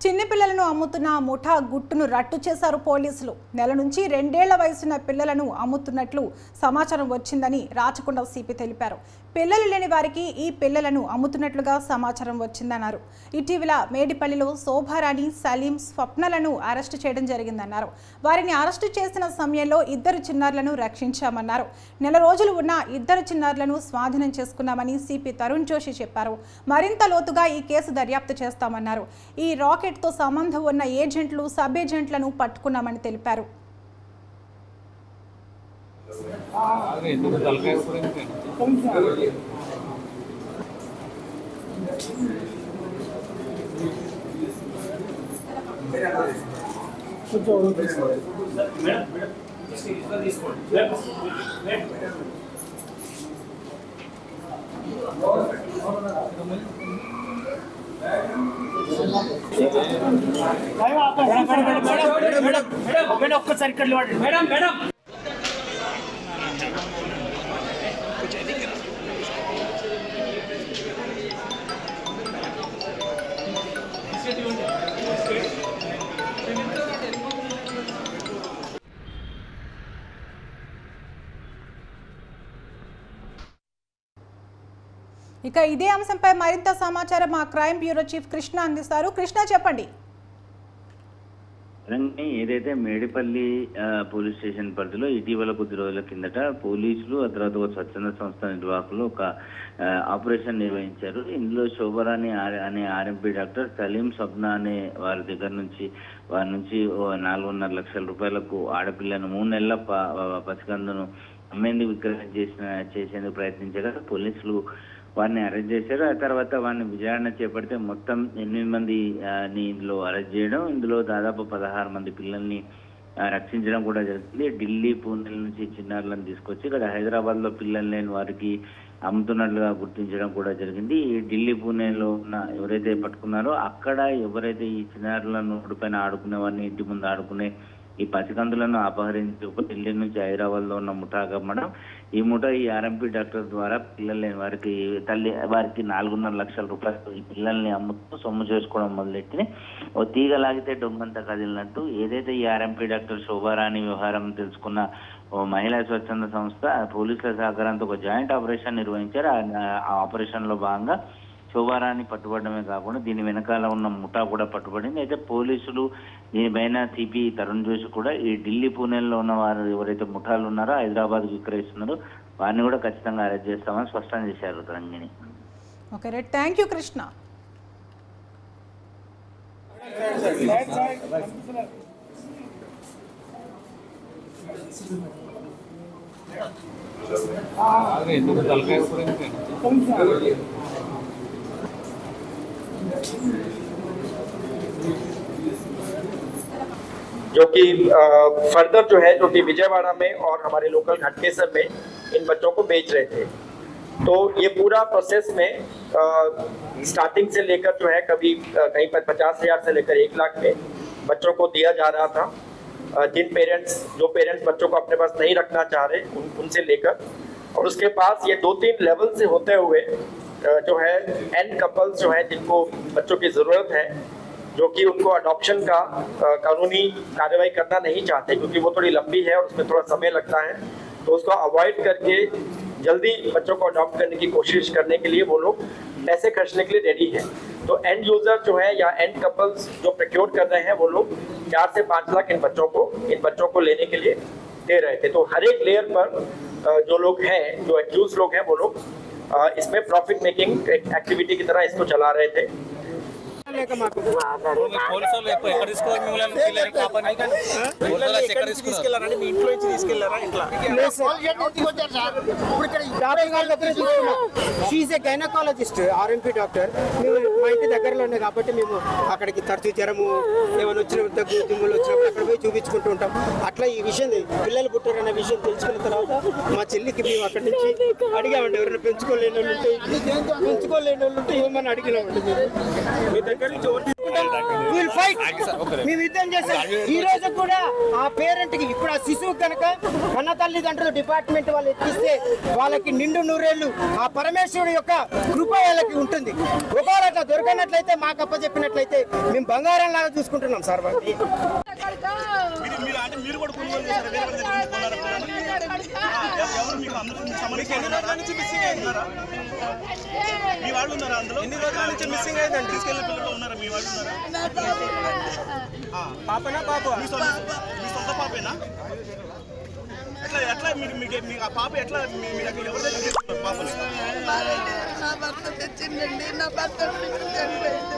చిన్న పిల్లలను అమ్ముతున్న ముఠా గుట్టును రట్టు చేశారు పోలీసులు. నెల నుంచి 2 ఏళ్ల వయసున్న పిల్లలను అమ్ముతున్నట్లు సమాచారం వచ్చిందని రాచకొండ సిపి తెలిపారు. పిల్లలు లేని వారికి ఈ పిల్లలను అమ్ముతున్నట్లుగా సమాచారం వచ్చిందన్నారు. ఇటీవల మేడిపల్లిలో శోభారాణి, సలీం, స్వప్నలను అరెస్టు చేయడం జరిగిందన్నారు. వారిని అరెస్టు చేసిన సమయంలో 2 చిన్నారులను రక్షించామన్నారు. నెల రోజులు ఉన్న 2 చిన్నారులను స్వాధీనం చేసుకున్నామని సిపి తరుణ్ జోషి చెప్పారు. మరింత లోతుగా ఈ కేసు దర్యాప్తు చేస్తామన్నారు. ఈ రాకెట్తో సంబంధం ఉన్న ఏజెంట్లు, సబ్ ఏజెంట్లను పట్టుకున్నామని తెలిపారు. ఇక ఇదే అంశంపై మరింత సమాచారం మా క్రైమ్ బ్యూరో చీఫ్ కృష్ణ అందిస్తారు. కృష్ణ, చెప్పండి. ఏదైతే మేడిపల్లి పోలీస్ స్టేషన్ పరిధిలో ఇటీవల కొద్ది రోజుల కిందట పోలీసులు, ఆ తర్వాత ఒక స్వచ్ఛంద సంస్థ నిర్వాహకులు ఒక ఆపరేషన్ నిర్వహించారు. ఇందులో శోభరాణి అనే ఆర్ఎంపీ డాక్టర్, సలీం, స్వప్న అనే వారి నుంచి 4.5 లక్షల రూపాయలకు ఆడపిల్లను 3 నెలల పసికందును అమ్మేందుకు విక్రయం చేసేందుకు ప్రయత్నించగా పోలీసులు వారిని అరెస్ట్ చేశారు. ఆ తర్వాత వారిని విచారణ చేపడితే మొత్తం 8 మందిని ఇందులో అరెస్ట్ చేయడం, ఇందులో దాదాపు 16 మంది పిల్లల్ని రక్షించడం కూడా జరిగింది. ఢిల్లీ, పూణే నుంచి చిన్నారులను తీసుకొచ్చి ఇక్కడ హైదరాబాద్ లో పిల్లలు లేని వారికి అమ్ముతున్నట్లుగా గుర్తించడం కూడా జరిగింది. ఈ ఢిల్లీ, పూణేలో ఉన్న ఎవరైతే పట్టుకున్నారో అక్కడ ఎవరైతే ఈ చిన్నారులను పైన ఆడుకునే వారిని, ఇంటి ముందు ఆడుకునే ఈ పసికందులను అపహరించి ఢిల్లీ నుంచి హైదరాబాద్ లో ఉన్న ముఠా గమ్మడం, ఈ ముఠా ఈ ఆర్ఎంపీ డాక్టర్ ద్వారా పిల్లలు లేని వారికి 4.5 లక్షల రూపాయలు ఈ పిల్లల్ని అమ్ముతూ సొమ్ము చేసుకోవడం మొదలెట్టి ఓ తీగలాగితే డొంగంతా కదిలినట్టు ఏదైతే ఈ ఆర్ఎంపీ డాక్టర్ శోభారాణి వ్యవహారం తెలుసుకున్న ఓ మహిళా స్వచ్ఛంద సంస్థ పోలీసుల సహకారంతో ఒక జాయింట్ ఆపరేషన్ నిర్వహించారు. ఆ ఆపరేషన్ లో భాగంగా శోభారాన్ని పట్టుబడమే కాకుండా దీని వెనకాల ఉన్న ముఠా కూడా పట్టుబడింది. అయితే పోలీసులు దీనిపైన సిపి తరుణ్ జోషి కూడా ఈ ఢిల్లీ, పూణేలో ఉన్న వారు ఎవరైతే ముఠాలు ఉన్నారో హైదరాబాద్ విక్రయిస్తున్నారో వారిని కూడా ఖచ్చితంగా అరెస్ట్ చేస్తామని స్పష్టం చేశారు. Rangini. Okay right, thank you Krishna. जो कि फर्दर जो है जो कि विजयवाड़ा में और हमारे लोकल घाटकेसर में इन बच्चों को बेच रहे थे। तो ये पूरा प्रोसेस में स्टार्टिंग से लेकर जो है कभी कहीं पर 50,000 से लेकर 1 लाख में बच्चों को दिया जा रहा था। जो पेरेंट्स बच्चों को अपने पास नहीं रखना चाह रहे उनसे लेकर, और उसके पास ये 2-3 लेवल से होते हुए जो है एन कपल्स जो है जिनको बच्चों की ज़रूरत है, जो कि उनको अडॉप्शन का कानूनी कार्रवाई करना नहीं चाहते क्योंकि वो थोड़ी लंबी है और उसमें थोड़ा समय लगता है, तो उसको अवॉइड करके जल्दी बच्चों को अडॉप्ट करने की कोशिश करने के लिए वो लोग पैसे खर्चने के लिए रेडी है। तो एंड यूजर जो है या एंड कपल्स जो प्रोक्योर कर रहे हैं वो लोग 4 से 5 लाख इन बच्चों को लेने के लिए दे रहे थे। तो हर एक लेयर पर जो लोग हैं, जो एक्यूज लोग हैं, वो लोग इसमें प्रॉफिट मेकिंग एक्टिविटी की तरह इसको चला रहे थे। గైనకాలజిస్ట్ ఆర్ఎంపీ డాక్టర్ మా ఇంటి దగ్గరలోనే కాబట్టి మేము అక్కడికి తరచూ జ్వరము ఏమైనా వచ్చినప్పుడు దగ్గు దుమ్ములు వచ్చినప్పుడు అక్కడ పోయి చూపించుకుంటూ ఉంటాం. అట్లా ఈ విషయం పిల్లలు పుట్టారన్న విషయం తెలుసుకున్న తర్వాత మా చెల్లికి మేము అక్కడి నుంచి అడిగామండి, ఎవరైనా పెంచుకోలేని వాళ్ళు ఉంటే ఏమని అడిగినామండి. మేము మీ దగ్గర నుంచి రైట్ మేము యుద్ధం చేస్తాం. ఈ రోజు కూడా ఆ పేరెంట్ కి ఇప్పుడు ఆ శిశువు కనుక కన్న తల్లిదండ్రులు డిపార్ట్మెంట్ వాళ్ళు ఎక్కిస్తే వాళ్ళకి నిండు నూరేళ్లు ఆ పరమేశ్వరుడు యొక్క కృప వాళ్ళకి ఉంటుంది. ఒకవేళ అట్లా దొరకనట్లయితే మాకు అప్పచెప్పినట్లయితే మేము బంగారం లాగా చూసుకుంటున్నాం సార్. వాళ్ళకి మీరు కూడా కొనుగోలు చేశారు, వేరే వాళ్ళ దగ్గర కొన్నారా? ఎవరు మీకు అందరూ ఎన్ని రోజుల నుంచి మిస్సింగ్ అవుతున్నారా? మీ వాళ్ళు ఉన్నారా అందులో? ఎన్ని రోజుల నుంచి మిస్సింగ్ అయిందండి? తీసుకెళ్ళిన పిల్లలు ఉన్నారా? మీ వాళ్ళు ఉన్నారా? పాపనా? పాప మీ సొంత పాపేనా? ఎట్లా మీకు ఆ పాప ఎట్లా మీరు అక్కడ ఎవరి దగ్గర పాపని? నా భర్త తెచ్చిందండి. నా భర్త చనిపోయింది.